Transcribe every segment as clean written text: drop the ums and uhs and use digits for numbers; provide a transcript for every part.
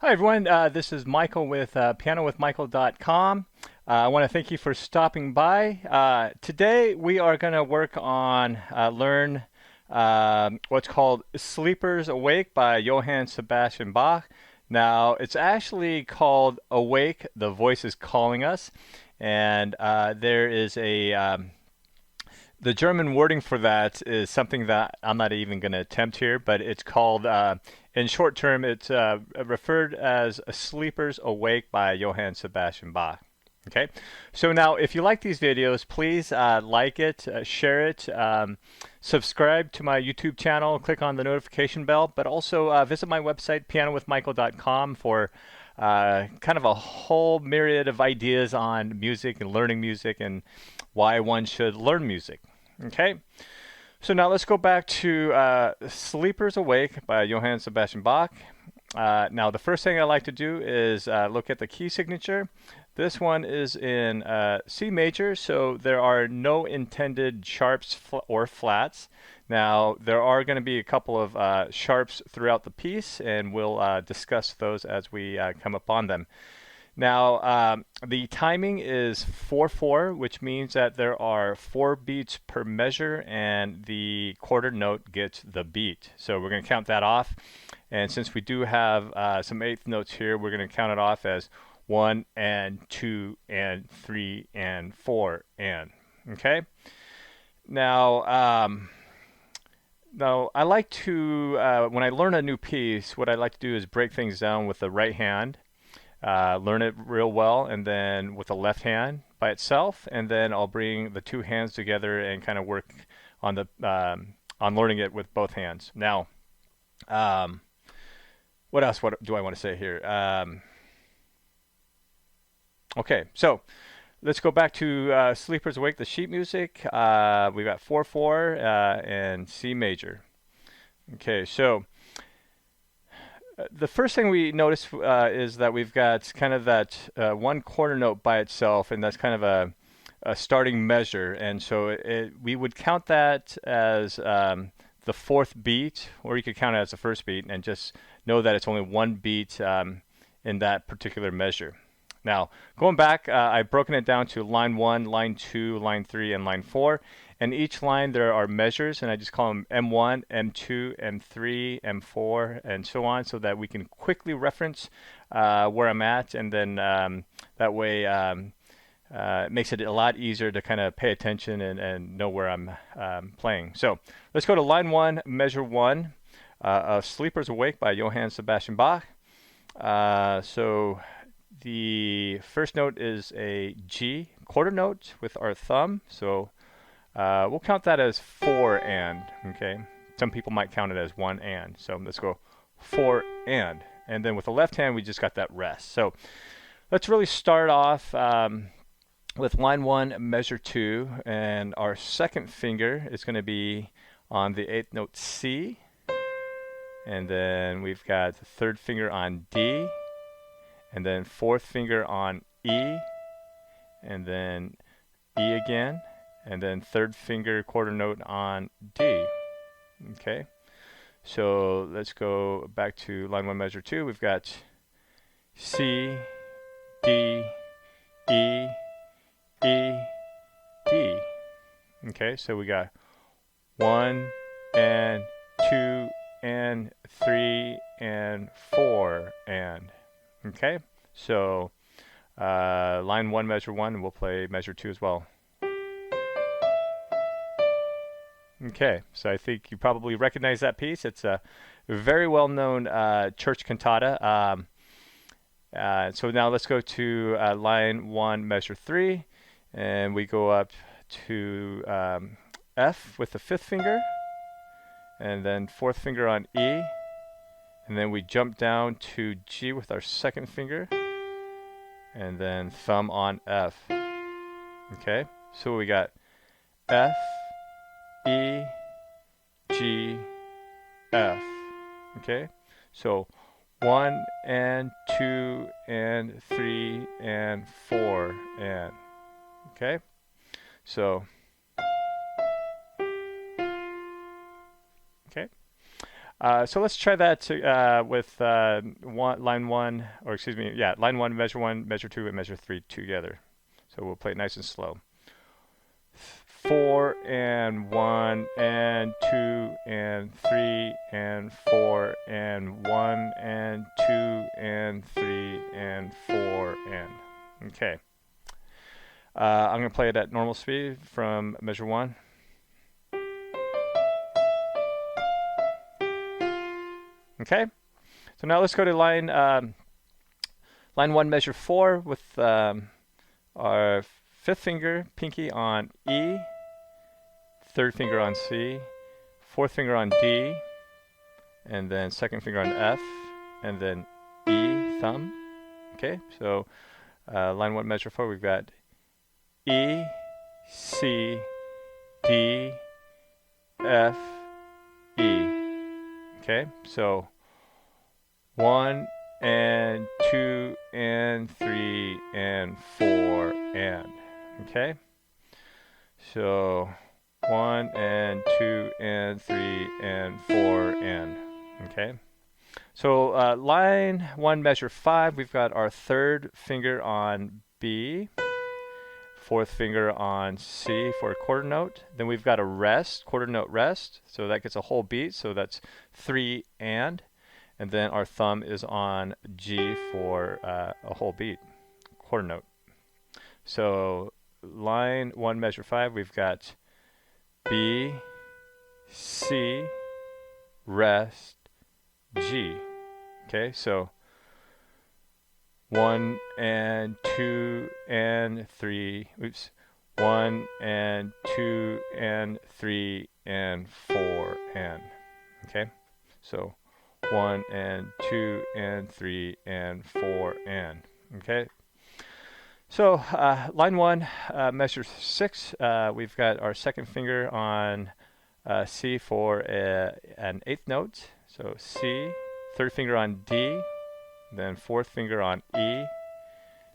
Hi, everyone. This is Michael with PianoWithMichael.com. I want to thank you for stopping by. Today, we are going to work on learn what's called Sleepers Awake by Johann Sebastian Bach. Now, it's actually called Awake, the Voice is Calling Us. And there is the German wording for that is something that I'm not even going to attempt here, but it's called, in short term, it's referred as Sleepers Awake by Johann Sebastian Bach. Okay, so now if you like these videos, please like it, share it, subscribe to my YouTube channel, click on the notification bell, but also visit my website, PianoWithMichael.com, for kind of a whole myriad of ideas on music and learning music and why one should learn music. Okay, so now let's go back to Sleepers Awake by Johann Sebastian Bach. Now the first thing I like to do is look at the key signature. This one is in C major, so there are no intended sharps or flats. Now there are going to be a couple of sharps throughout the piece, and we'll discuss those as we come upon them. Now, the timing is 4/4, which means that there are 4 beats per measure, and the quarter note gets the beat. So we're going to count that off. And since we do have some eighth notes here, we're going to count it off as 1 and 2 and 3 and 4 and. Okay? Now, I like to, when I learn a new piece, what I like to do is break things down with the right hand. Learn it real well, and then with the left hand by itself, and then I'll bring the two hands together and kind of work on the on learning it with both hands. Now, what else? What do I want to say here? Okay, so let's go back to Sleepers Awake, the sheet music. We've got 4/4 and C major. Okay, so the first thing we notice is that we've got kind of that one quarter note by itself, and that's kind of a starting measure. And so we would count that as the fourth beat, or you could count it as the first beat, and just know that it's only one beat in that particular measure. Now, going back, I've broken it down to line 1, line 2, line 3, and line 4. And each line there are measures, and I just call them M1, M2, M3, M4, and so on, so that we can quickly reference where I'm at, and then that way it makes it a lot easier to kind of pay attention and know where I'm playing. So let's go to line 1, measure 1 of Sleepers Awake by Johann Sebastian Bach. So the first note is a G quarter note with our thumb, so we'll count that as 4 and, okay? Some people might count it as 1 and. So let's go 4 and. And then with the left hand, we just got that rest. So let's really start off with line 1, measure 2. And our second finger is going to be on the 8th note C. And then we've got the third finger on D. And then fourth finger on E. And then E again. And then third finger quarter note on D. Okay, so let's go back to line 1, measure 2. We've got C, D, E, E, D. Okay, so we got 1 and 2 and 3 and 4 and. Okay, so line 1, measure 1, and we'll play measure 2 as well. Okay, so I think you probably recognize that piece. It's a very well-known church cantata. So now let's go to line 1, measure 3, and we go up to F with the 5th finger, and then 4th finger on E, and then we jump down to G with our 2nd finger, and then thumb on F. Okay, so we got F, E, G, F. Okay, so 1 and 2 and 3 and 4 and. Okay, so okay. So let's try that with line one, or excuse me, yeah, line one, measure two, and measure three together. So we'll play it nice and slow. 4 and 1 and 2 and 3 and 4 and 1 and 2 and 3 and 4 and. Okay. I'm going to play it at normal speed from measure 1. Okay. So now let's go to line 1, measure 4 with our fifth finger, pinky on E, third finger on C, fourth finger on D, and then second finger on F, and then E, thumb. Okay, so line 1, measure 4, we've got E, C, D, F, E. Okay, so 1 and 2 and 3 and 4 and. Okay, so 1 and 2 and 3 and 4 and. Okay, so line 1, measure 5, we've got our third finger on B, fourth finger on C for a quarter note. Then we've got a rest, quarter note rest, so that gets a whole beat, so that's 3 and then our thumb is on G for a whole beat, quarter note. So line 1, measure 5, we've got B, C, rest, G. Okay, so 1 and 2 and 3, 1 and 2 and 3 and 4 and. Okay, so 1 and 2 and 3 and 4 and. Okay, so line 1, measure 6, we've got our second finger on C for an eighth note. So C, third finger on D, then fourth finger on E,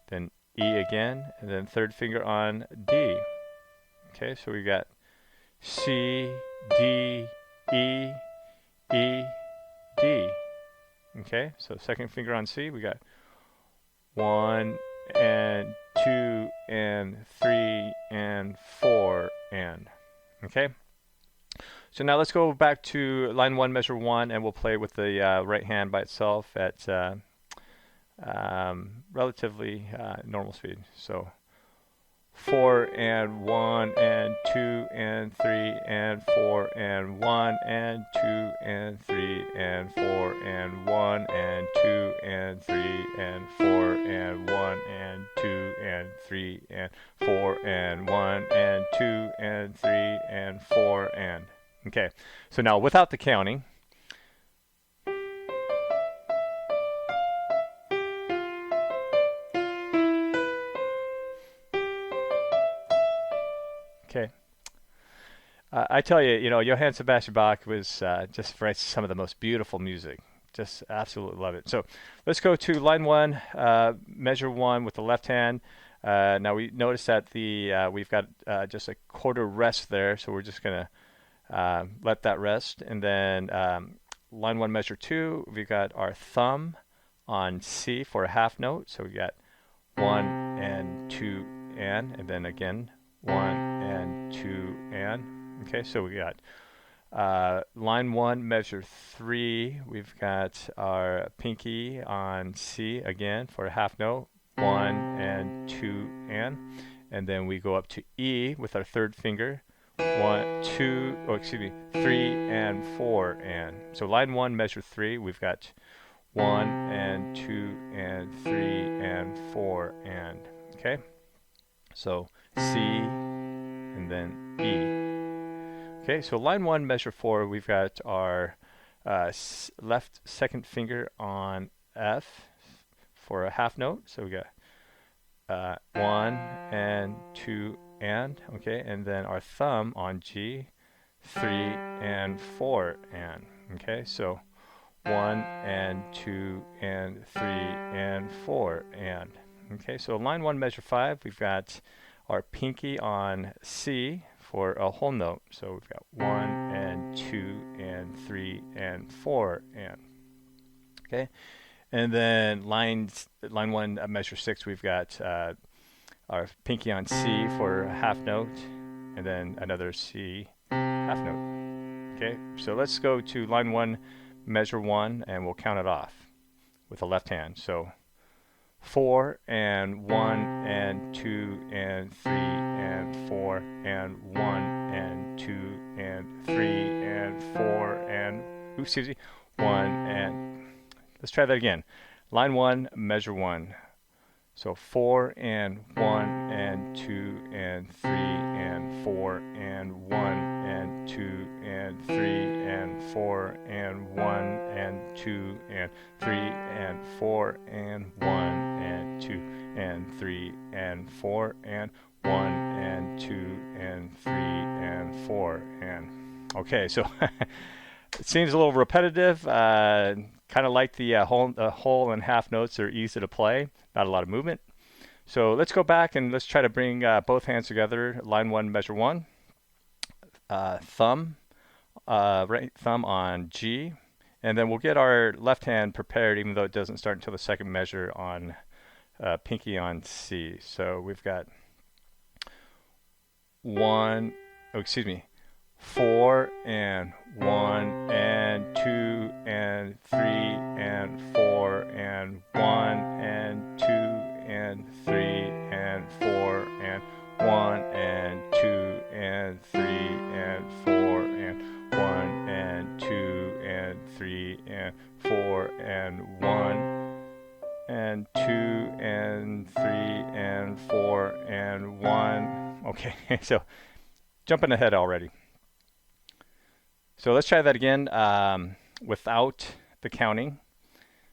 then E again, and then third finger on D. Okay, so we got C, D, E, E, D. Okay, so second finger on C, we got 1 and 2 and 3 and 4 and. Okay, so now let's go back to line 1, measure 1, and we'll play with the right hand by itself at relatively normal speed. So 4 and 1 and 2 and 3 and 4 and 1 and 2 and 3 and 4 and 1 and 2 and 3 and 4 and 1 and 2 and 3 and 4 and 1 and 2 and 3 and 4 and. Okay, so now without the counting. Okay. I tell you, Johann Sebastian Bach was just writes some of the most beautiful music. Just absolutely love it. So let's go to line 1, measure 1 with the left hand. Now we notice that we've got just a quarter rest there, so we're just gonna let that rest. And then line 1, measure 2, we've got our thumb on C for a half note. So we got 1 and 2 and then again 1 and 2 and. Okay, so we got line 1, measure 3, we've got our pinky on C again for a half note, 1 and 2 and then we go up to E with our third finger, 1, 2, oh excuse me, 3 and 4 and. So line 1, measure 3, we've got 1 and 2 and 3 and 4 and. Okay, so C and then E. Okay, so line 1, measure 4, we've got our left second finger on F for a half note. So we got 1 and 2 and, okay, and then our thumb on G, 3 and 4 and. Okay, so 1 and 2 and 3 and 4 and. Okay, so line 1, measure 5, we've got our pinky on C for a whole note. So we've got 1 and 2 and 3 and 4 and okay. And then line 1, measure 6, we've got our pinky on C for a half note, and then another C half note. Okay, so let's go to line 1, measure 1, and we'll count it off with the left hand. So 4 and 1 and 2 and 3 and 4 and 1 and 2 and 3 and 4 and oops, excuse me, 1 and let's try that again. Line 1, measure 1. So 4 and 1 and 2 and 3 and 4 and 1 and 2 and 3 and 4 and 1 and 2 and 3 and 4 and 1 and 2 and 3 and 4 and 1 and 2 and 3 and 4 and okay, so it seems a little repetitive. Kind of like the whole and half notes are easy to play, not a lot of movement. So let's go back and let's try to bring both hands together. Line 1, measure 1. Thumb, right thumb on G, and then we'll get our left hand prepared, even though it doesn't start until the second measure on pinky on C. So we've got 4 and 1 and 2 and 3 and 4 and 1 and 2 and 3 and 4 and 1 and 2 and 3 and 4 and 1 and 2 and 3 and 4 and 1 and 2 and 3 and 4 and 1. Okay, so jumping ahead already. So let's try that again without the counting.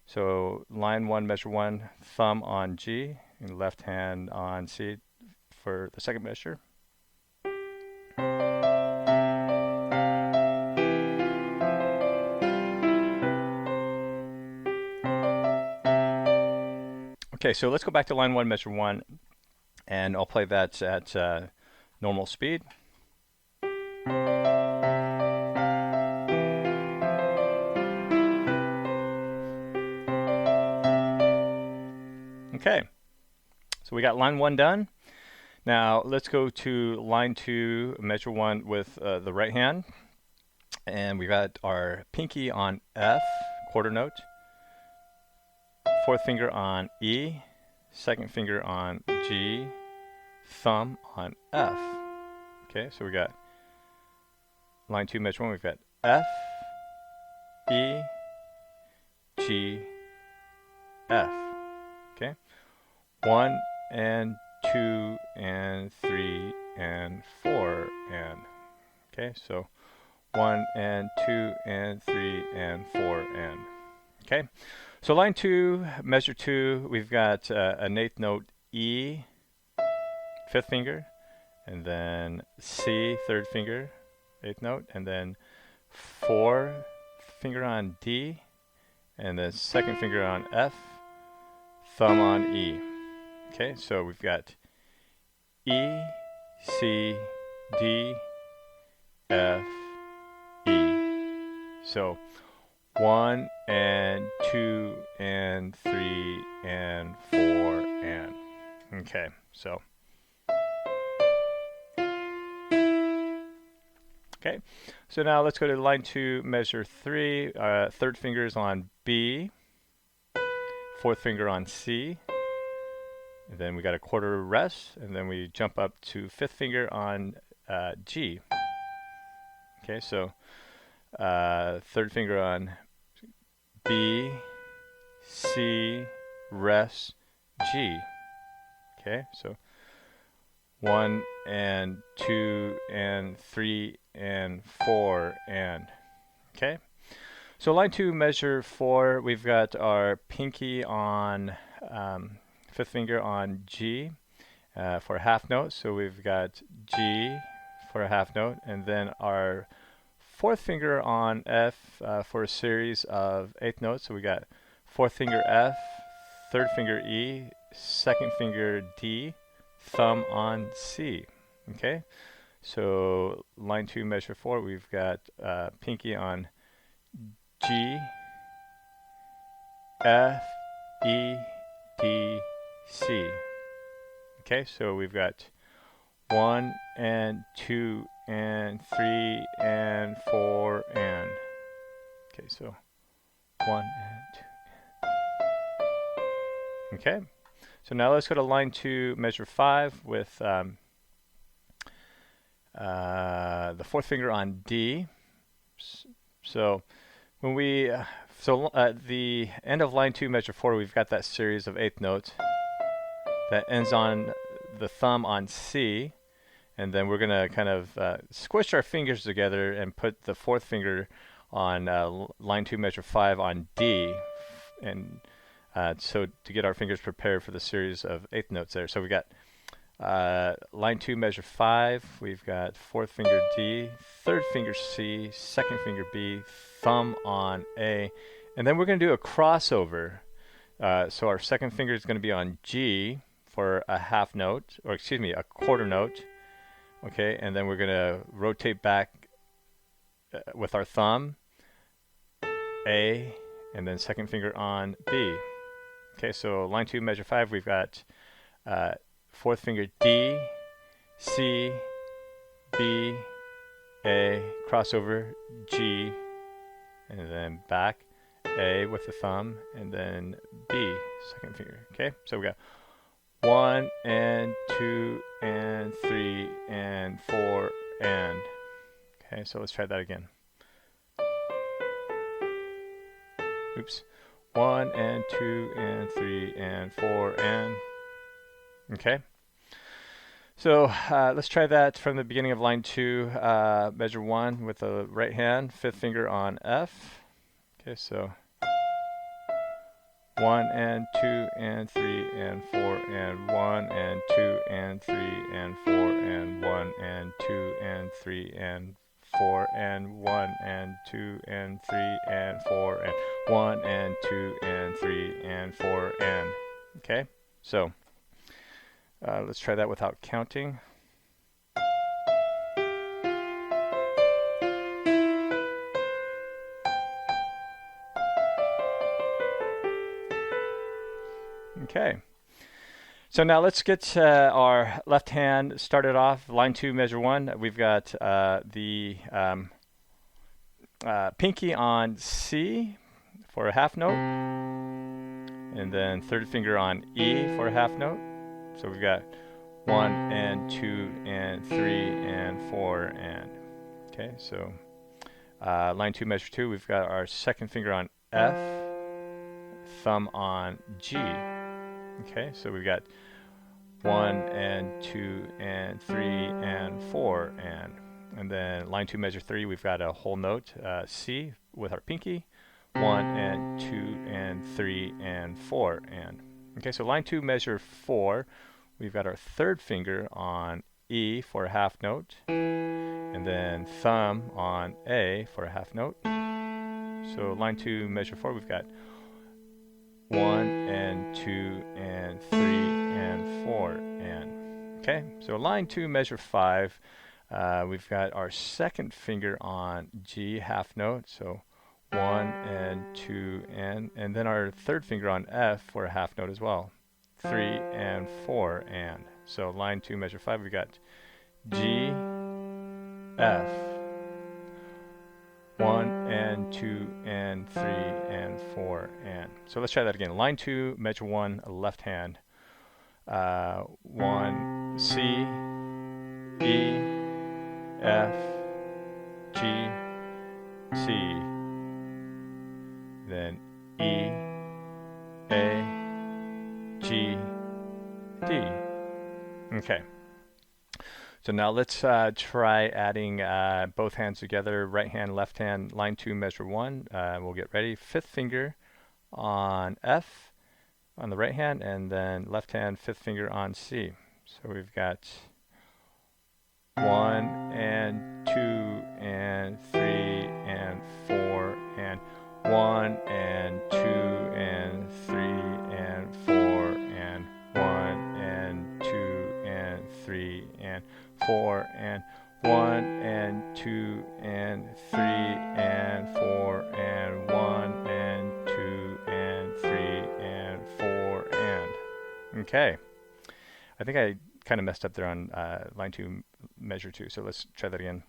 So line 1, measure 1, thumb on G, and left hand on C for the second measure. Okay, so let's go back to line 1, measure 1, and I'll play that at normal speed. Okay, so we got line 1 done. Now let's go to line 2, measure 1 with the right hand. And we got our pinky on F, quarter note, fourth finger on E, second finger on G, thumb on F. Okay, so we got line 2, measure 1, we've got F, E, G, F. Okay, 1 and 2 and 3 and 4 and okay, so 1 and 2 and 3 and 4 and okay. So line 2, measure 2, we've got an eighth note E, fifth finger, and then C, third finger, eighth note, and then 4th finger on D, and then second finger on F, thumb on E. Okay, so we've got E, C, D, F, E. So 1 and 2 and 3 and 4 and okay, so okay, so now let's go to line 2, measure 3. Third finger is on B, fourth finger on C, and then we got a quarter rest, and then we jump up to fifth finger on G. Okay, so third finger on B, C, rest, G. Okay, so 1 and 2 and 3 and 4 and okay. So line 2, measure 4, we've got our pinky on fifth finger on G for a half note. So we've got G for a half note, and then our fourth finger on F for a series of eighth notes. So we got fourth finger F, third finger E, second finger D, thumb on C. Okay, So line 2, measure 4, we've got pinky on G, F, E, D, C. Okay, so we've got 1 and 2 and 3 and 4 and. Okay, so 1 and 2. Okay, so now let's go to line 2, measure 5 with the 4th finger on D. So when we at the end of line 2, measure 4, we've got that series of 8th notes that ends on the thumb on C, and then we're gonna kind of squish our fingers together and put the 4th finger on line 2, measure 5 on D, and so to get our fingers prepared for the series of 8th notes there. So we got line 2, measure 5, we've got 4th finger D, 3rd finger C, 2nd finger B, thumb on A, and then we're going to do a crossover. So our 2nd finger is going to be on G for a half note, or excuse me, a quarter note. Okay, and then we're going to rotate back with our thumb, A, and then 2nd finger on B. Okay, so line 2, measure 5, we've got 4th finger D, C, B, A, crossover, G, and then back, A with the thumb, and then B, 2nd finger. Okay, so we got 1 and 2 and 3 and 4 and. Okay, so let's try that again. Oops. 1 and 2 and 3 and 4 and. Okay. So let's try that from the beginning of line 2, measure 1 with the right hand, 5th finger on F. Okay, so 1 and 2 and 3 and 4 and 1 and 2 and 3 and 4 and 1 and 2 and 3 and 4 and 1 and 2 and 3 and 4 and 1 and 2 and 3 and 4 and. Okay, so let's try that without counting. Okay, so now let's get our left hand started off. Line 2, measure 1. We've got the pinky on C for a half note, and then 3rd finger on E for a half note. So we've got 1 and 2 and 3 and 4 and. Okay, so line 2, measure 2, we've got our 2nd finger on F, thumb on G. Okay, so we've got 1 and 2 and 3 and 4 and then line 2, measure 3, we've got a whole note, C with our pinky, 1 and 2 and 3 and 4 and. Okay, so line 2, measure 4, we've got our 3rd finger on E for a half note, and then thumb on A for a half note. So line 2, measure 4, we've got 1 and 2 and 3 and 4 and. Okay, so line 2, measure 5, we've got our 2nd finger on G, half note, so 1 and 2 and then our 3rd finger on F for a half note as well, 3 and 4 and. So line 2, measure 5, we've got G, F, 1 and 2 and 3 and 4 and. So let's try that again. Line 2, measure 1, left hand. 1, C, E, F, G, C, then E, A, G, D. Okay. So now let's try adding both hands together, right hand, left hand, line 2, measure 1. We'll get ready. 5th finger on F on the right hand, and then left hand, 5th finger on C. So we've got 1 and 2 and 3 and 4 and 1 and 2 and 3 and 4 and 1 and 2 and 3 and 4 and 1 and 2 and 3 and 4 and 1 and 2 and 3 and 4 and. Okay. I think I kind of messed up there on line 2, measure 2. So let's try that again.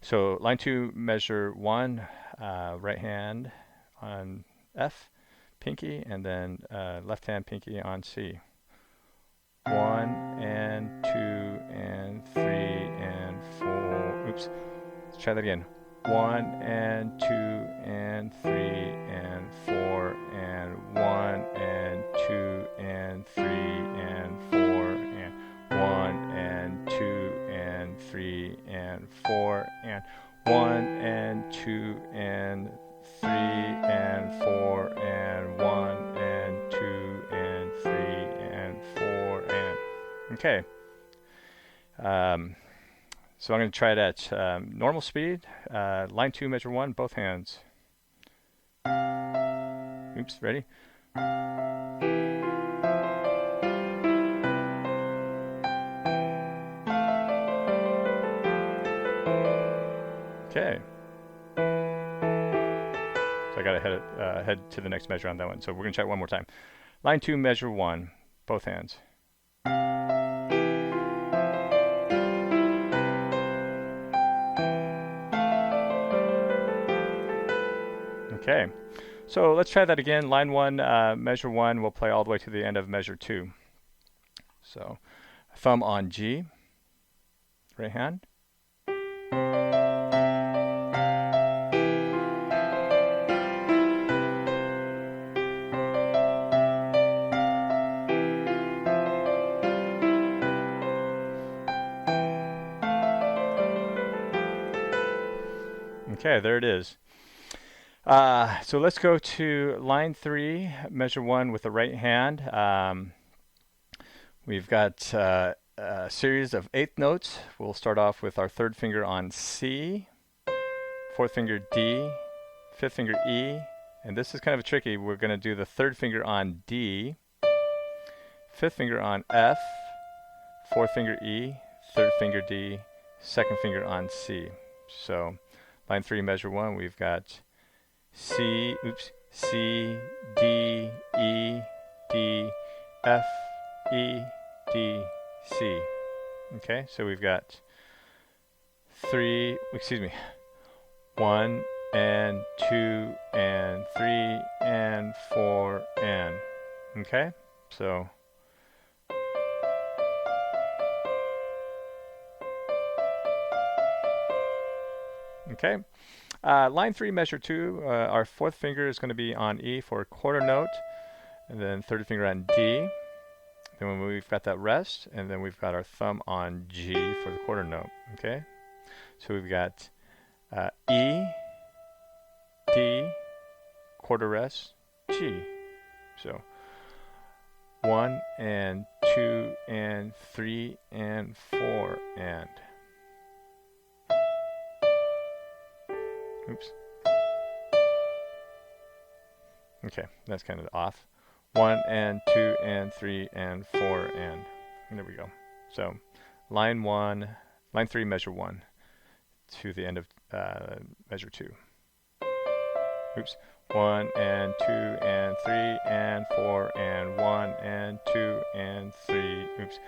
So line 2, measure 1, right hand on F, pinky, and then left hand pinky on C. 1 and 2 and 3 and 4. Oops. Let's try that again. 1 and 2 and 3 and 4 and 1 and 2 and 3 and 4 and 1 and 2 and 3 and 4 and 1 and 2 and 3 and 4 and 1 and 2 and 3 and 4 and. Okay. So I'm going to try it at normal speed. Line 2, measure 1, both hands. Oops, ready? Okay. So I got to head to the next measure on that one. So we're going to try it one more time. Line 2, measure 1, both hands. Okay, so let's try that again. Line 1, measure 1, we'll play all the way to the end of measure 2. So thumb on G, right hand. Okay, there it is. So let's go to line 3, measure 1 with the right hand. We've got a series of eighth notes. We'll start off with our third finger on C, fourth finger D, fifth finger E, and this is kind of tricky. We're going to do the third finger on D, fifth finger on F, fourth finger E, third finger D, second finger on C. So line 3, measure 1, we've got C, D, E, D, F, E, D, C. Okay, so we've got 1 and 2 and 3 and 4 and. Okay, so. Okay. Line 3, measure 2, our fourth finger is going to be on E for a quarter note, and then third finger on D. Then when we've got that rest, and then we've got our thumb on G for the quarter note. Okay, so we've got E, D, quarter rest, G. So 1 and 2 and 3 and 4 and. Oops. Okay, that's kind of off. 1 and 2 and 3 and 4 and. There we go. So line 3, measure 1 to the end of measure 2. Oops. 1 and 2 and 3 and 4 and 1 and 2 and 3. Oops.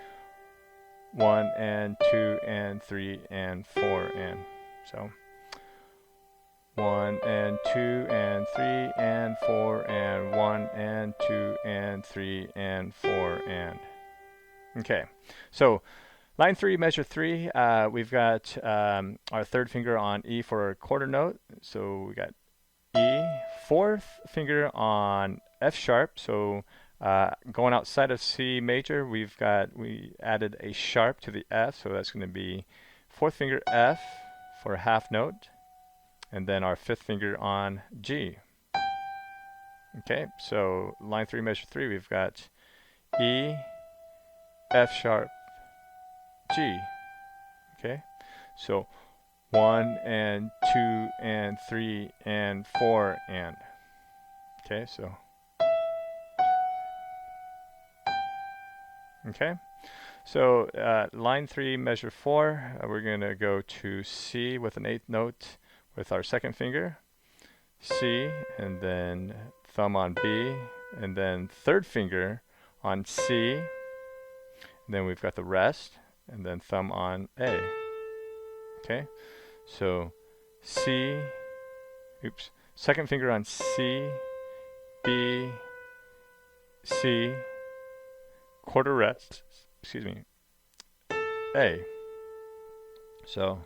1 and 2 and 3 and 4 and. So 1 and 2 and 3 and 4 and 1 and 2 and 3 and 4 and. Okay, so line 3, measure 3, we've got our third finger on E for a quarter note. So we got E, fourth finger on F sharp. So going outside of C major, we added a sharp to the F. So that's going to be fourth finger F for a half note. And then our fifth finger on G. Okay, so line 3, measure 3, we've got E, F sharp, G. Okay, so 1 and 2 and 3 and 4 and. Okay, so. Okay, So line 3, measure 4, we're going to go to C with an 8th note with our second finger, C, and then thumb on B, and then third finger on C, and then we've got the rest, and then thumb on A. Okay, so C, oops, second finger on C, B, C, quarter rest, excuse me, A. So,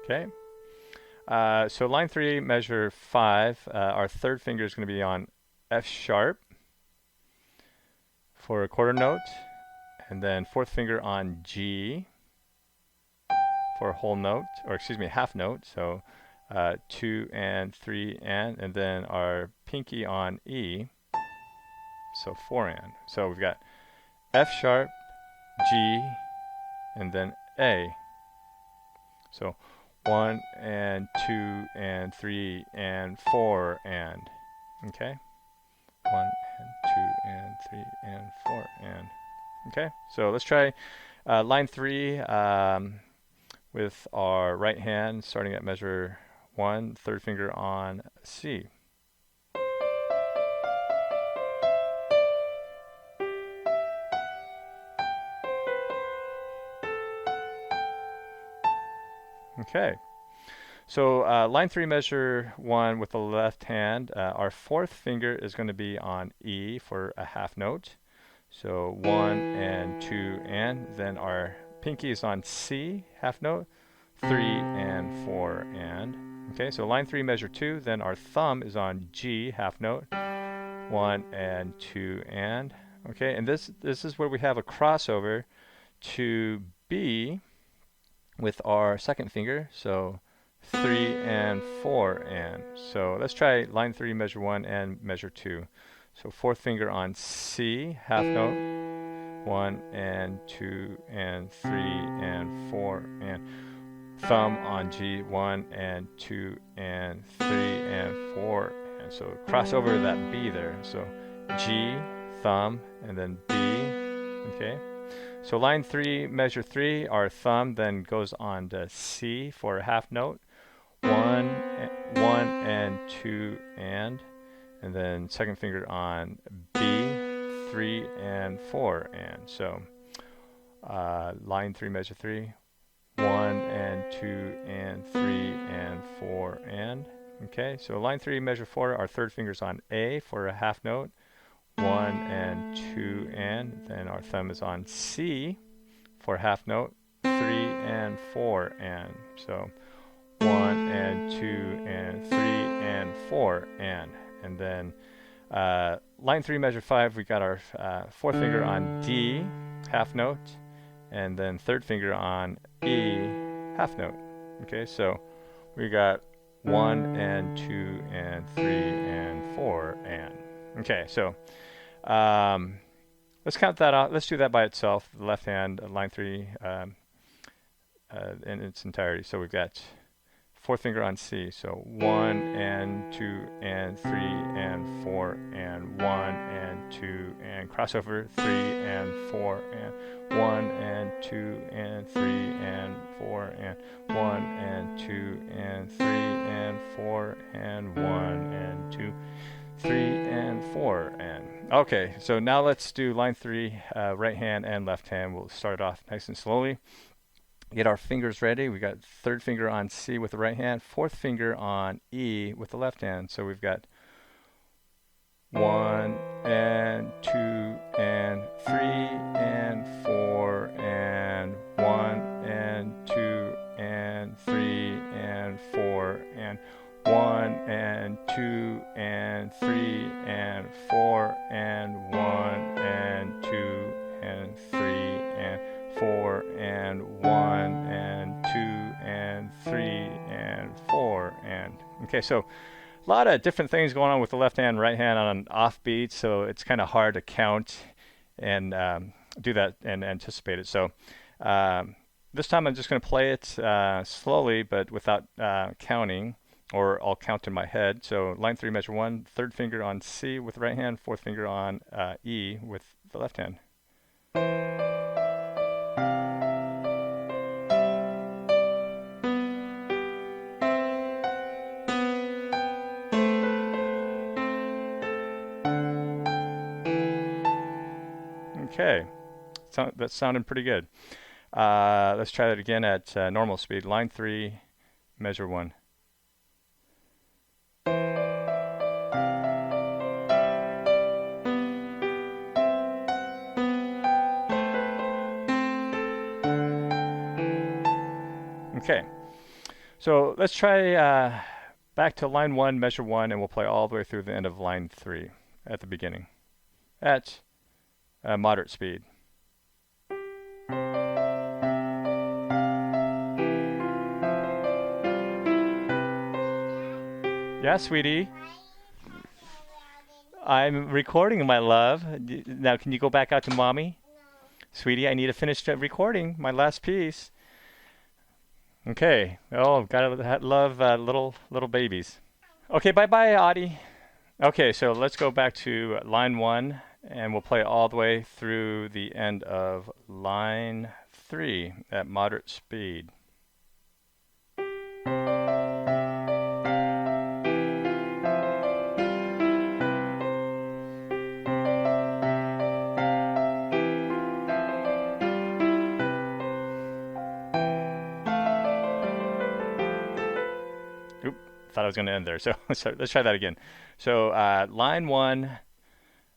okay. So line 3, measure 5, our third finger is going to be on F sharp for a quarter note, and then fourth finger on G for a whole note, or excuse me, half note. So 2 and 3 and then our pinky on E, so 4 and. So we've got F sharp, G, and then A. So 1 and 2 and 3 and 4 and. Okay? 1 and 2 and 3 and 4 and. Okay? So let's try line 3 with our right hand starting at measure 1, third finger on C. Okay. So line 3, measure 1 with the left hand. Our fourth finger is going to be on E for a half note. So 1 and 2 and. Then our pinky is on C, half note. 3 and 4 and. Okay, so line 3, measure 2. Then our thumb is on G, half note. 1 and 2 and. Okay, and this is where we have a crossover to B with our second finger. So 3 and 4 and. So let's try line 3, measure 1 and measure 2. So fourth finger on C, half note, 1 and 2 and 3 and 4 and. Thumb on G, 1 and 2 and 3 and 4 and. So cross over that B there. So G, thumb, and then B. Okay. So line 3, measure 3, our thumb then goes on to C for a half note. 1 and 2 and then second finger on B, 3 and 4 and. So line 3, measure 3, 1 and 2 and 3 and 4 and. Okay, so line 3, measure 4, our third finger's on A for a half note. 1 and 2 and. Then our thumb is on C for a half note. 3 and 4 and. So 1 and 2 and 3 and 4 and. And then line 3, measure 5, we got our fourth finger on D, half note, and then third finger on E, half note. Okay, so we got 1 and 2 and 3 and 4 and. Okay, so let's count that out. Let's do that by itself. The left hand, line 3, in its entirety. So we've got fourth finger on C. So 1 and 2 and 3 and 4 and 1 and 2 and crossover 3 and 4 and 1 and 2 and 3 and 4 and 1 and 2 and 3 and 4 and 1 and 2, 3 and 4 and. Okay, so now let's do line 3, right hand and left hand. We'll start off nice and slowly. Get our fingers ready. We got third finger on C with the right hand, fourth finger on E with the left hand. So we've got 1 and 2 and 3 and 4 and 1 and 2 and 3 and 4 and 1 and 2 and 3 and 4 and 1 and 2 and 3 and 4 and 1 and 2 and 3 and 4 and. Okay, so a lot of different things going on with the left hand, right hand on an offbeat, so it's kind of hard to count and do that and anticipate it. So this time I'm just going to play it slowly, but without counting. or I'll count in my head. So line 3, measure 1, third finger on C with the right hand, fourth finger on E with the left hand. Okay, that's sounding pretty good. Let's try that again at normal speed. Line 3, measure 1. Okay, so let's try back to line 1, measure 1, and we'll play all the way through the end of line 3 at the beginning at moderate speed. Yeah, sweetie. I'm recording, my love. Now, can you go back out to mommy? Sweetie, I need to finish recording my last piece. Okay. Oh, gotta love little babies. Okay, bye-bye, Audie. Okay, so let's go back to line 1, and we'll play all the way through the end of line 3 at moderate speed. Oop, thought I was going to end there. So, let's try that again. So line 1,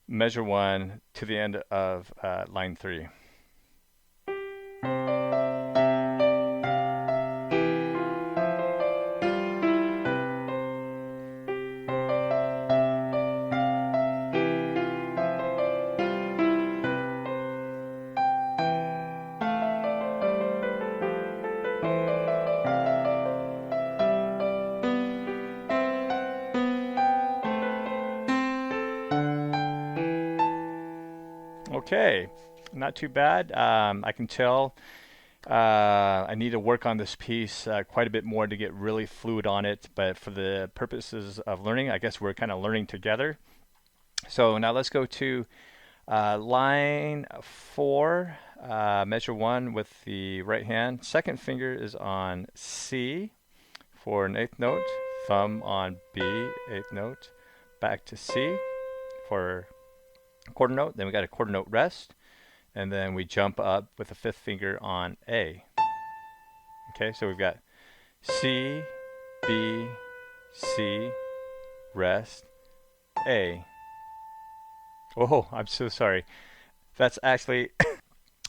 measure 1 to the end of line 3. Okay, not too bad. I can tell I need to work on this piece quite a bit more to get really fluid on it, but for the purposes of learning, I guess we're kind of learning together. So now let's go to line 4, measure 1 with the right hand. Second finger is on C for an 8th note, thumb on B, 8th note, back to C for quarter note, then we got a quarter note rest, and then we jump up with the 5th finger on A. Okay, so we've got C, B, C, rest, A. Oh, I'm so sorry. That's actually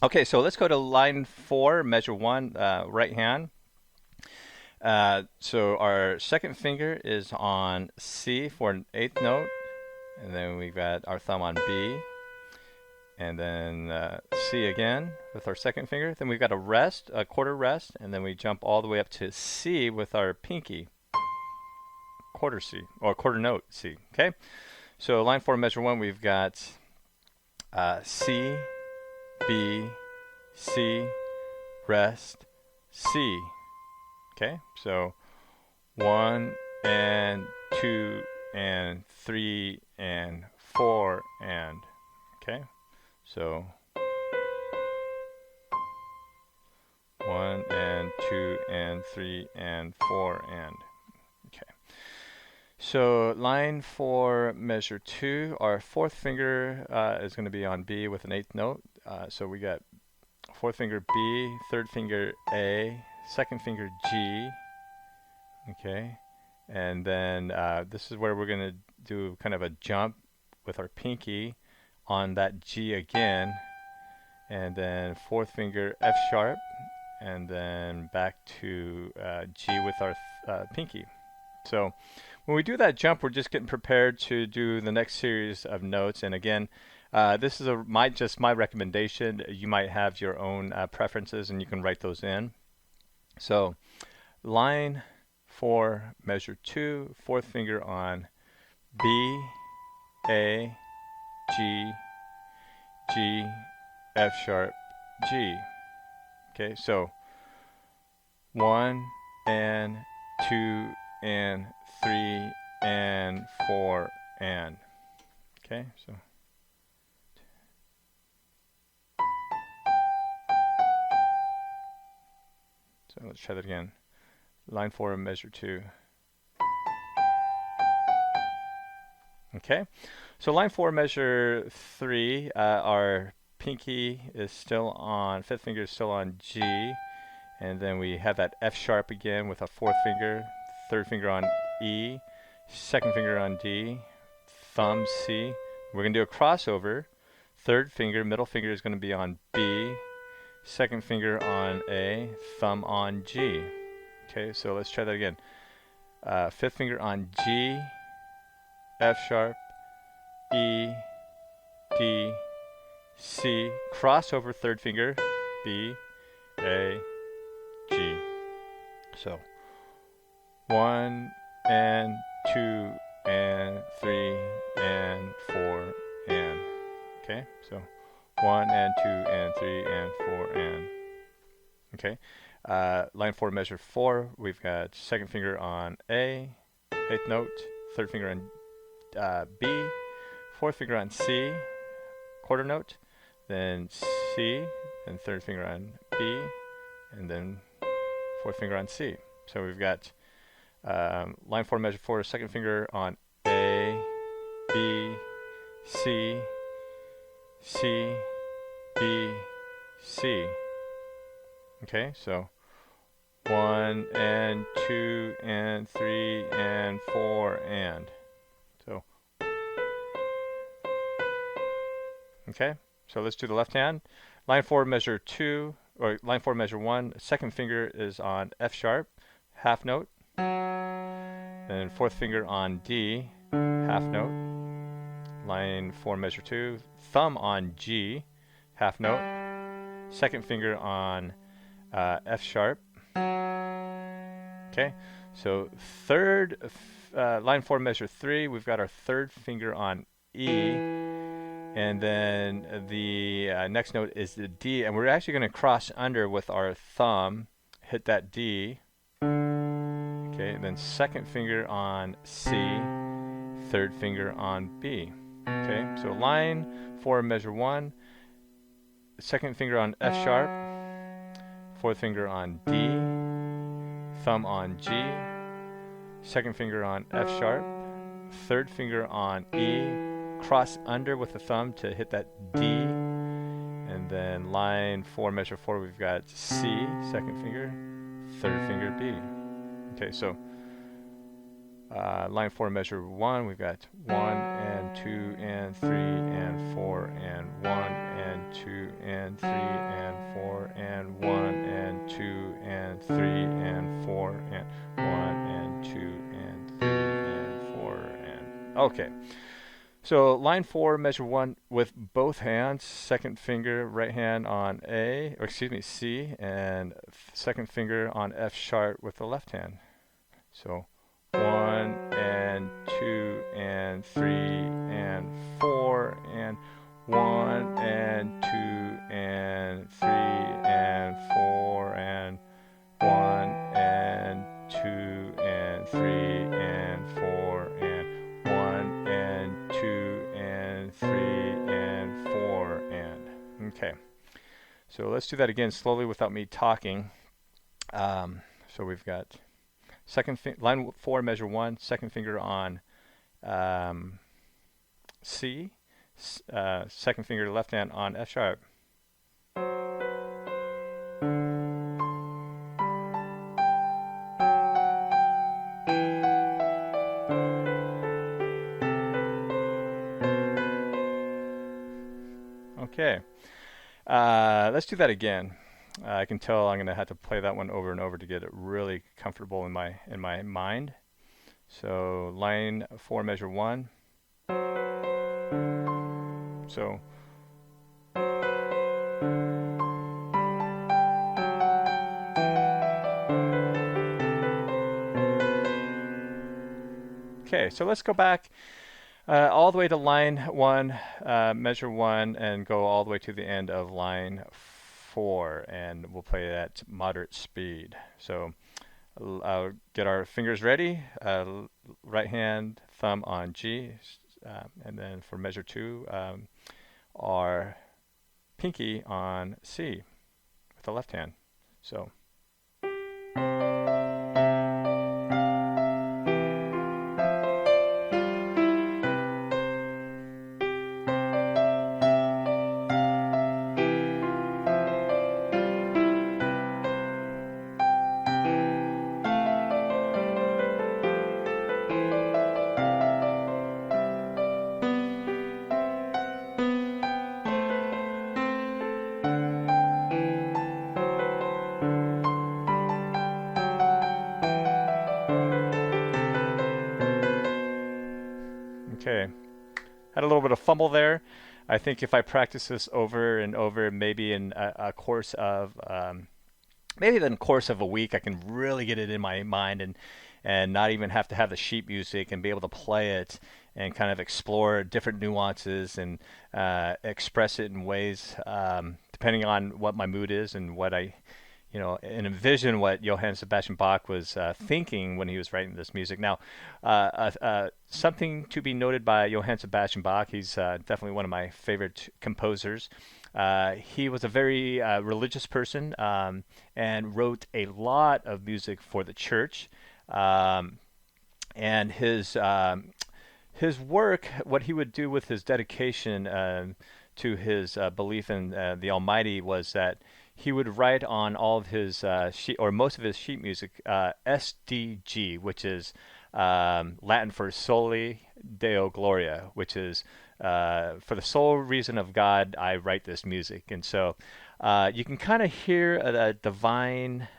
okay. So let's go to line 4, measure 1, right hand. So our second finger is on C for an 8th note, and then we've got our thumb on B, and then C again with our second finger. Then we've got a rest, a quarter rest, and then we jump all the way up to C with our pinky, quarter C, or quarter note C. Okay, so line 4, measure 1, we've got C, B, C, rest, C. Okay, so 1 and 2 and 3 and 4 and, okay, so 1 and 2 and 3 and 4 and, okay. So line 4, measure 2, our 4th finger is going to be on B with an 8th note. So we got 4th finger B, 3rd finger A, 2nd finger G, okay, and then this is where we're going to do kind of a jump with our pinky on that G again, and then 4th finger F sharp, and then back to G with our pinky. So when we do that jump, we're just getting prepared to do the next series of notes. And again, this is just my recommendation. You might have your own preferences, and you can write those in. So line 4, measure 2, 4th finger on B, A, G, G, F sharp, G. Okay, so 1 and 2 and 3 and 4 and. Okay, so let's try that again. Line 4, measure 2. Okay, so line 4, measure 3, our pinky is still on, fifth finger is still on G, and then we have that F sharp again with a fourth finger, third finger on E, second finger on D, thumb C. We're going to do a crossover. Third finger, middle finger is going to be on B, second finger on A, thumb on G. Okay, so let's try that again. Fifth finger on G, F sharp, E, D, C, crossover third finger, B, A, G. So 1 and 2 and 3 and 4 and. Okay, so 1 and 2 and 3 and 4 and. Okay, line 4, measure 4. We've got second finger on A, eighth note, third finger on B, fourth finger on C, quarter note, then C, then third finger on B, and then fourth finger on C. So we've got line 4, measure 4, second finger on A, B, C, C, B, C. Okay, so 1 and 2 and 3 and 4 and. So, okay, so let's do the left hand. Line 4, measure 2, or line 4, measure 1. Second finger is on F sharp, half note. Then fourth finger on D, half note. Line 4, measure 2. Thumb on G, half note. Second finger on F sharp. Okay, so third, line 4, measure 3, we've got our third finger on E, and then the next note is the D, and we're actually going to cross under with our thumb, hit that D. Okay, then second finger on C, third finger on B. Okay, so line 4, measure 1, second finger on F sharp, fourth finger on D, thumb on G, second finger on F sharp, third finger on E, cross under with the thumb to hit that D, and then line 4, measure 4, we've got C, second finger, third finger B. Okay, so line 4, measure 1, we've got 1 and 2 and 3 and 4 and 1 and 2 and 3 and 4 and 1 and 2 and 3 and 4 and 1 and 2 and 3 and 4 and. Okay, so line 4, measure 1 with both hands, second finger, right hand on A, or excuse me, C, and second finger on F sharp with the left hand. So 1 and 2 and 3 and 4 and 1 and 2 and 3 and 4 and 1 and 2 and 3 and 4 and 1 and 2 and 3 and 4 and. Okay, so let's do that again slowly without me talking. So we've got line 4, measure 1, second finger on C, second finger left hand on F sharp. Okay, let's do that again. I can tell I'm going to have to play that one over and over to get it really comfortable in my mind. So line 4, measure 1. So okay, so let's go back all the way to line 1, measure 1, and go all the way to the end of line 4, and we'll play at moderate speed. So Get our fingers ready. Right hand thumb on G, and then for measure 2, our pinky on C with the left hand. So. Okay, had a little bit of fumble there. I think if I practice this over and over, maybe in a course of maybe in the course of a week, I can really get it in my mind and not even have to have the sheet music and be able to play it and kind of explore different nuances and express it in ways depending on what my mood is and what I and envision what Johann Sebastian Bach was thinking when he was writing this music. Now, something to be noted by Johann Sebastian Bach, he's definitely one of my favorite composers. He was a very religious person and wrote a lot of music for the church. And his work, what he would do with his dedication to his belief in the Almighty was that he would write on all of his sheet or most of his sheet music SDG, which is Latin for Soli Deo Gloria, which is for the sole reason of God, I write this music. And so you can kind of hear a divine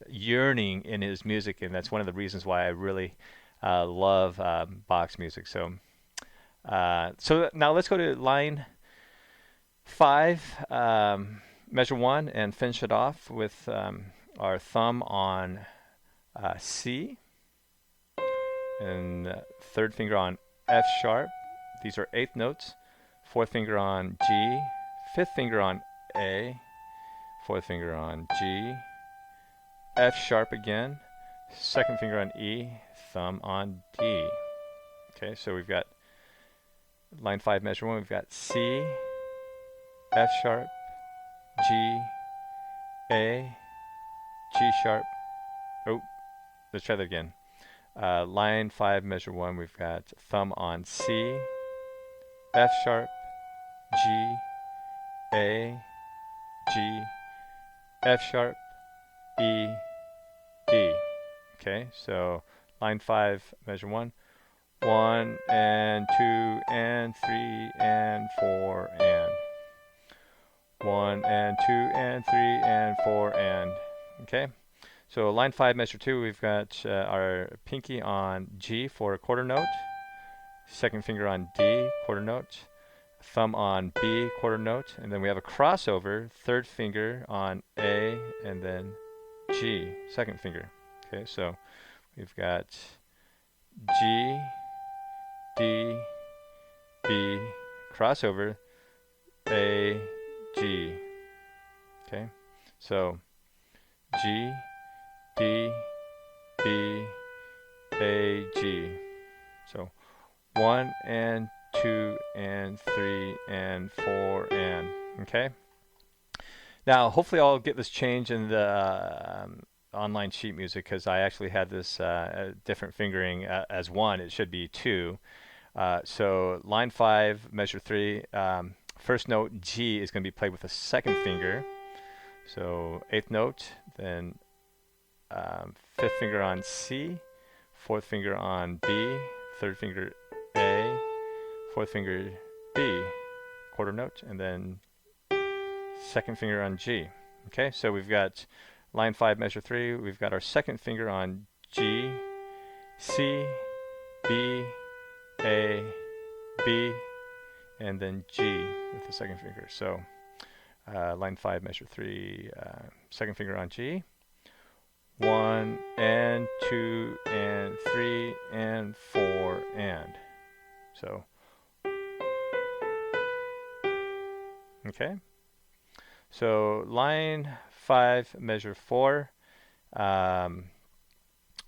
yearning in his music, and that's one of the reasons why I really love Bach's music. So now let's go to line 5. Measure 1 and finish it off with our thumb on C and third finger on F sharp. These are eighth notes. Fourth finger on G, fifth finger on A, fourth finger on G, F sharp again, second finger on E, thumb on D. Okay, so we've got line 5, measure 1, we've got C, F sharp, G, A, G sharp. Oh, let's try that again. Line 5, measure 1, we've got thumb on C, F sharp, G, A, G, F sharp, E, D. Okay, so line 5, measure 1, 1 and 2 and 3 and 4 and 1 and 2 and 3 and 4 and. Okay, so line 5, measure 2, we've got our pinky on G for a quarter note, second finger on D, quarter note, thumb on B, quarter note, and then we have a crossover, third finger on A, and then G, second finger. Okay, so we've got G, D, B, crossover, A, G. Okay, so G, D, B, A, G. So 1 and 2 and 3 and 4 and. Okay. Now, hopefully, I'll get this change in the online sheet music because I actually had this different fingering as 1. It should be 2. So line 5, measure 3. First note G is going to be played with the second finger. So 8th note, then 5th finger on C, 4th finger on B, 3rd finger A, 4th finger B, quarter note, and then 2nd finger on G. Okay, so we've got line 5, measure 3. We've got our 2nd finger on G, C, B, A, B, and then G with the 2nd finger. So line 5, measure 3, 2nd finger on G, 1 and 2 and 3 and 4 and. So, okay. So line 5, measure 4.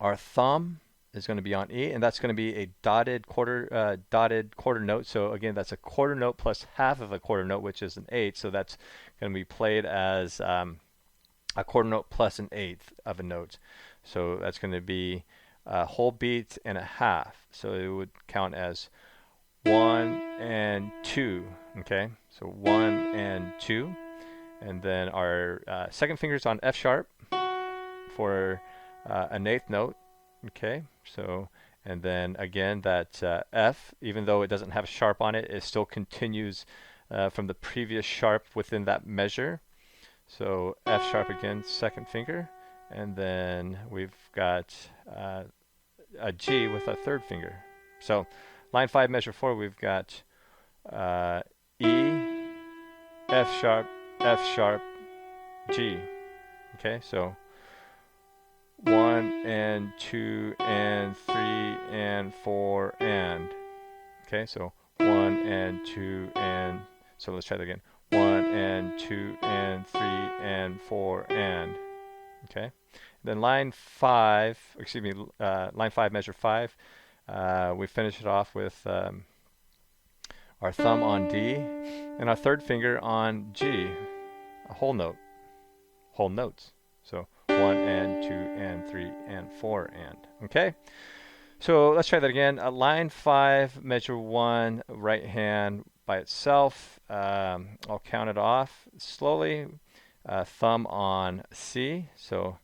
Our thumb is going to be on E, and that's going to be a dotted quarter note. So again, that's a quarter note plus half of a quarter note, which is an eighth. So that's going to be played as a quarter note plus an eighth of a note. So that's going to be a whole beat and a half. So it would count as 1 and 2. Okay, so 1 and 2. And then our second finger is on F sharp for an eighth note. Okay, so and then again that F, even though it doesn't have a sharp on it, it still continues from the previous sharp within that measure. So F sharp again, second finger, and then we've got a G with a third finger. So line 5, measure 4, we've got E, F sharp, G. Okay, so 1 and 2 and 3 and 4 and. Okay, so 1 and 2 and, so let's try that again. 1 and 2 and 3 and 4 and. Okay, then line 5, line 5, measure 5, we finish it off with our thumb on D and our third finger on G, a whole note, whole notes. So 1 and 2 and 3 and 4 and. Okay, so let's try that again. Line 5, measure 1, right hand by itself. I'll count it off slowly. Thumb on C. So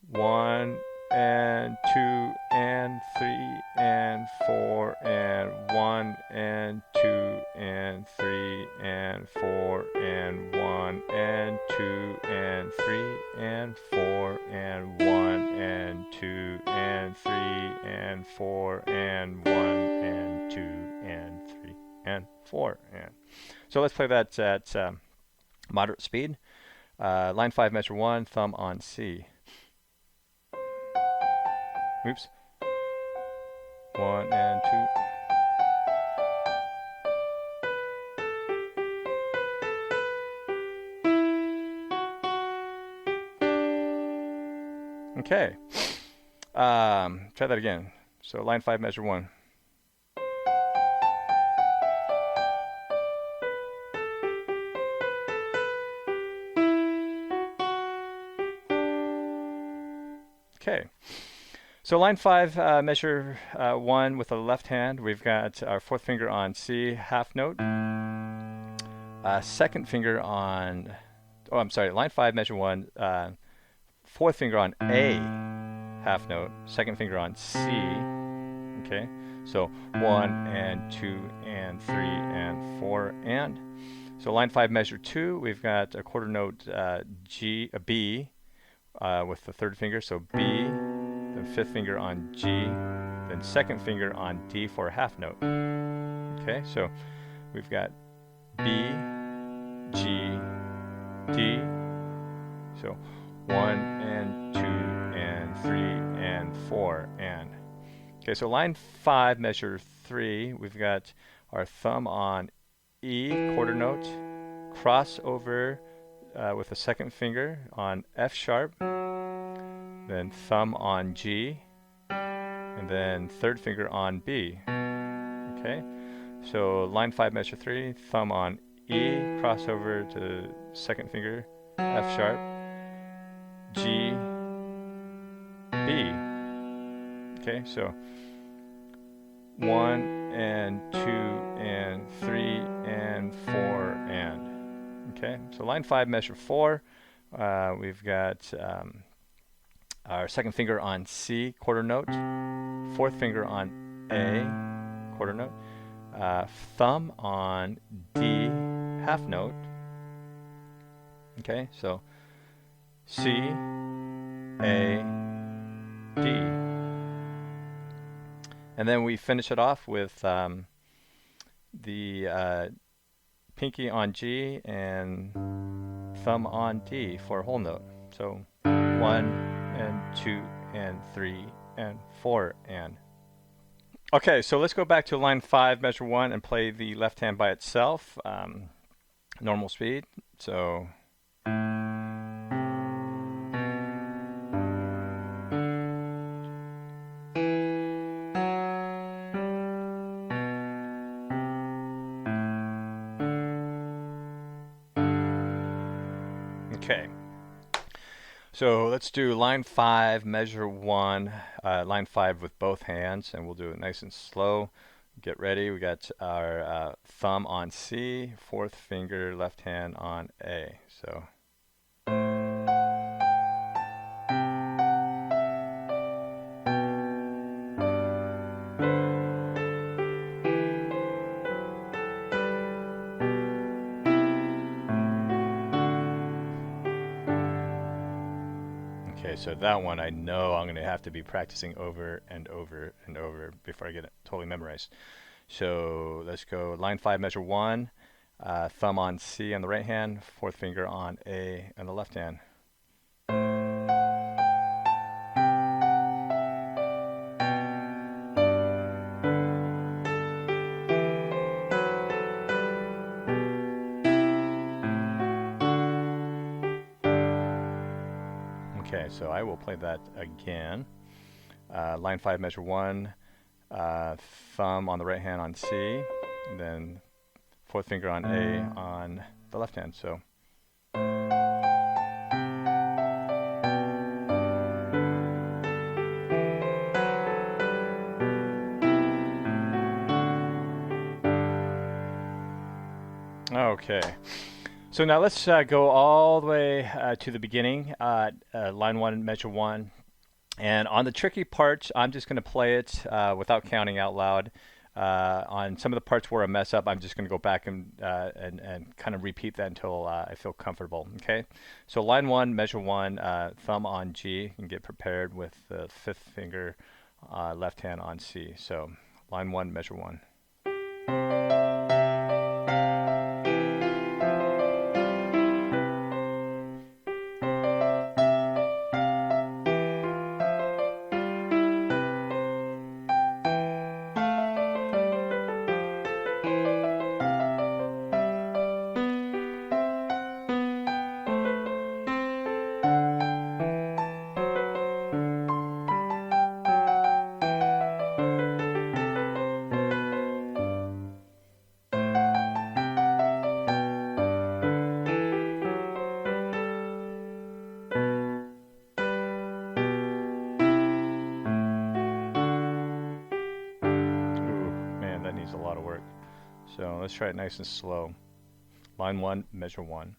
1 and 2 and 3 and 4 and 1 and 2 and 3 and 4 and 1 and 2 and 3 and 4 and 1 and 2 and 3 and 4 and 1 and 2 and 3 and 4 and. So let's play that at moderate speed. Line 5, measure 1, thumb on C. Oops. 1 and 2. Okay. Try that again. So line 5, measure 1. Okay. So line 5, measure 1 with the left hand. We've got our fourth finger on C, half note. Second finger on, line 5, measure 1, fourth finger on A, half note. Second finger on C. Okay, so 1 and 2 and 3 and 4 and. So line 5, measure 2, we've got a quarter note B with the third finger, so B, then fifth finger on G, then second finger on D for a half note. Okay, so we've got B, G, D. So 1 and 2 and 3 and 4 and. Okay, so line 5, measure 3, we've got our thumb on E, quarter note, cross over with the second finger on F sharp, then thumb on G, and then third finger on B. Okay, so line 5, measure 3, thumb on E, cross over to second finger, F sharp, G, B. Okay, so 1 and 2 and 3 and 4 and. Okay, so line 5, measure 4, we've got our second finger on C, quarter note, fourth finger on A, quarter note, thumb on D, half note. Okay, so C, A, D. And then we finish it off with the pinky on G and thumb on D for a whole note. So 1 and 2 and 3 and 4 and. Okay, so let's go back to line 5, measure 1, and play the left hand by itself, normal speed. So Okay. So let's do line 5, measure 1, line 5 with both hands, and we'll do it nice and slow. Get ready. We got our thumb on C, fourth finger, left hand on A. So. Okay, so that one I know I'm going to have to be practicing over and over and over before I get it totally memorized. So let's go line 5, measure 1, thumb on C on the right hand, fourth finger on A on the left hand. Okay, so I will play that again. Line 5, measure 1, thumb on the right hand on C, and then fourth finger on A on the left hand. So. Okay. So now let's go all the way to the beginning, line 1, measure 1. And on the tricky parts, I'm just going to play it without counting out loud. On some of the parts where I mess up, I'm just going to go back and kind of repeat that until I feel comfortable. Okay. So line 1, measure 1, thumb on G, and get prepared with the fifth finger, left hand on C. So line 1, measure 1. A lot of work. So let's try it nice and slow. Line 1, measure 1.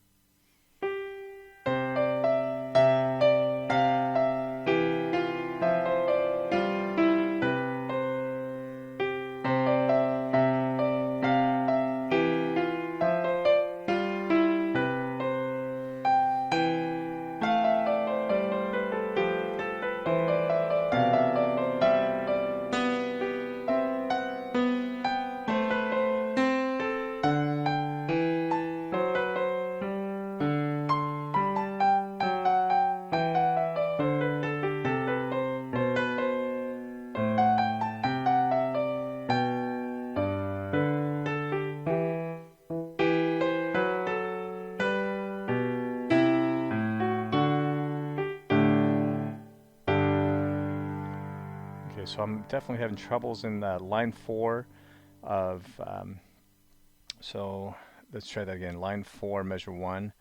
So I'm definitely having troubles in line 4 of, so let's try that again. Line 4, measure 1,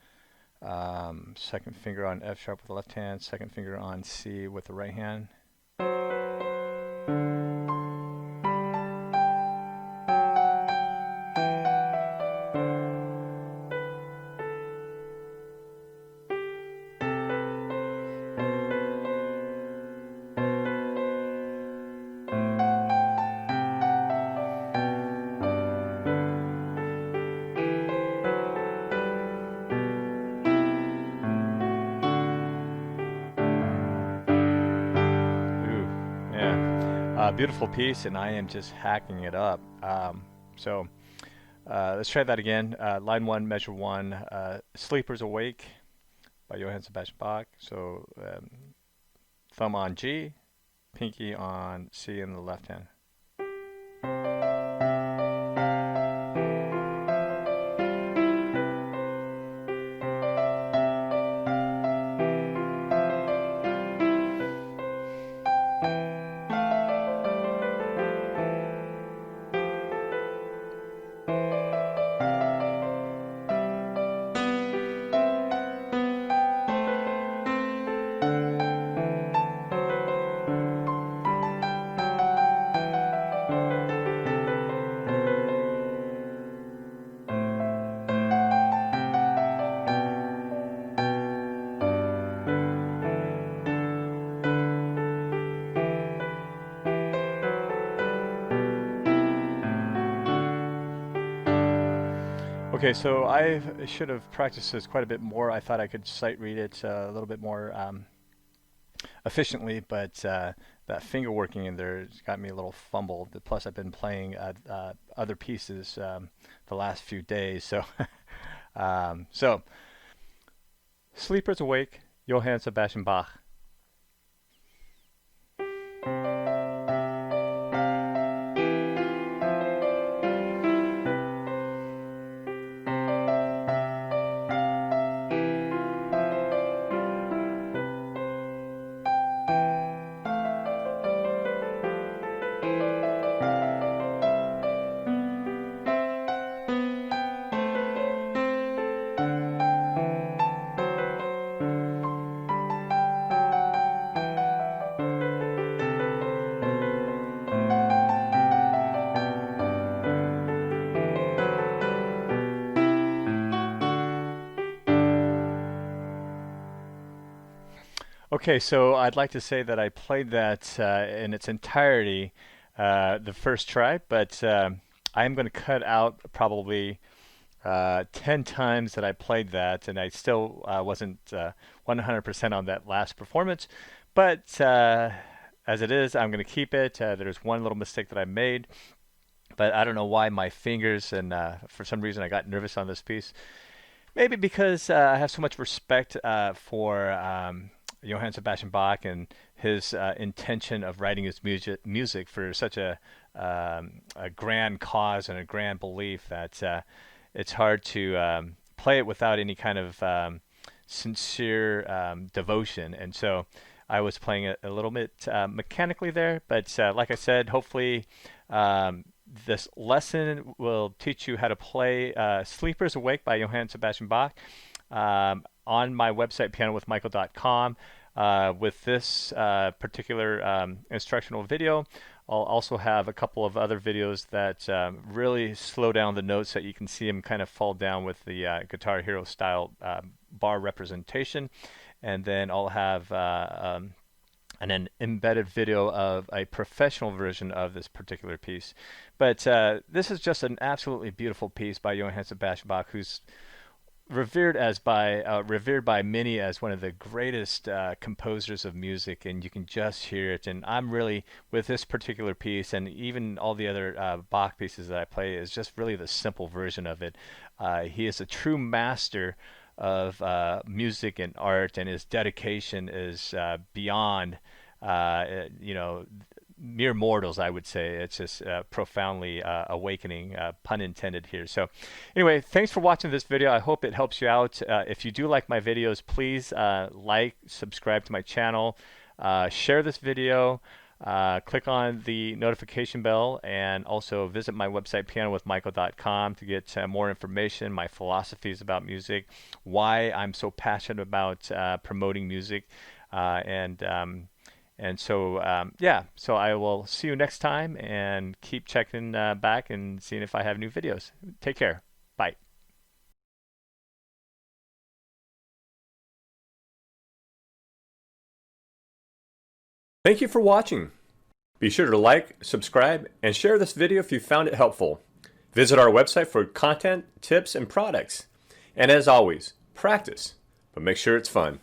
second finger on F sharp with the left hand, second finger on C with the right hand. Beautiful piece, and I am just hacking it up. So let's try that again. Line 1, measure 1, Sleepers Awake by Johann Sebastian Bach. So thumb on G, pinky on C in the left hand. Okay, so I should have practiced this quite a bit more. I thought I could sight read it a little bit more efficiently, but that finger working in there has got me a little fumbled. Plus, I've been playing other pieces the last few days. So, Sleepers Awake, Johann Sebastian Bach. Okay, so I'd like to say that I played that in its entirety the first try, but I'm going to cut out probably 10 times that I played that, and I still wasn't 100% on that last performance. But as it is, I'm going to keep it. There's one little mistake that I made, but I don't know why my fingers, and for some reason I got nervous on this piece. Maybe because I have so much respect for Johann Sebastian Bach and his intention of writing his music for such a grand cause and a grand belief that it's hard to play it without any kind of sincere devotion. And so I was playing it a little bit mechanically there, but like I said, hopefully this lesson will teach you how to play Sleepers Awake by Johann Sebastian Bach on my website, PianoWithMichael.com. With this particular instructional video, I'll also have a couple of other videos that really slow down the notes so that you can see them kind of fall down with the Guitar Hero style bar representation. And then I'll have an embedded video of a professional version of this particular piece. But this is just an absolutely beautiful piece by Johann Sebastian Bach, who's revered by many as one of the greatest composers of music, and you can just hear it. And I'm really, with this particular piece and even all the other Bach pieces that I play, is just really the simple version of it. He is a true master of music and art, and his dedication is beyond mere mortals, I would say. It's just profoundly awakening, pun intended here. So anyway, thanks for watching this video. I hope it helps you out. If you do like my videos, please subscribe to my channel, share this video, click on the notification bell, and also visit my website, PianoWithMichael.com, to get more information, my philosophies about music, why I'm so passionate about promoting music, and so, so I will see you next time, and keep checking back and seeing if I have new videos. Take care. Bye. Thank you for watching. Be sure to like, subscribe, and share this video if you found it helpful. Visit our website for content, tips, and products. And as always, practice, but make sure it's fun.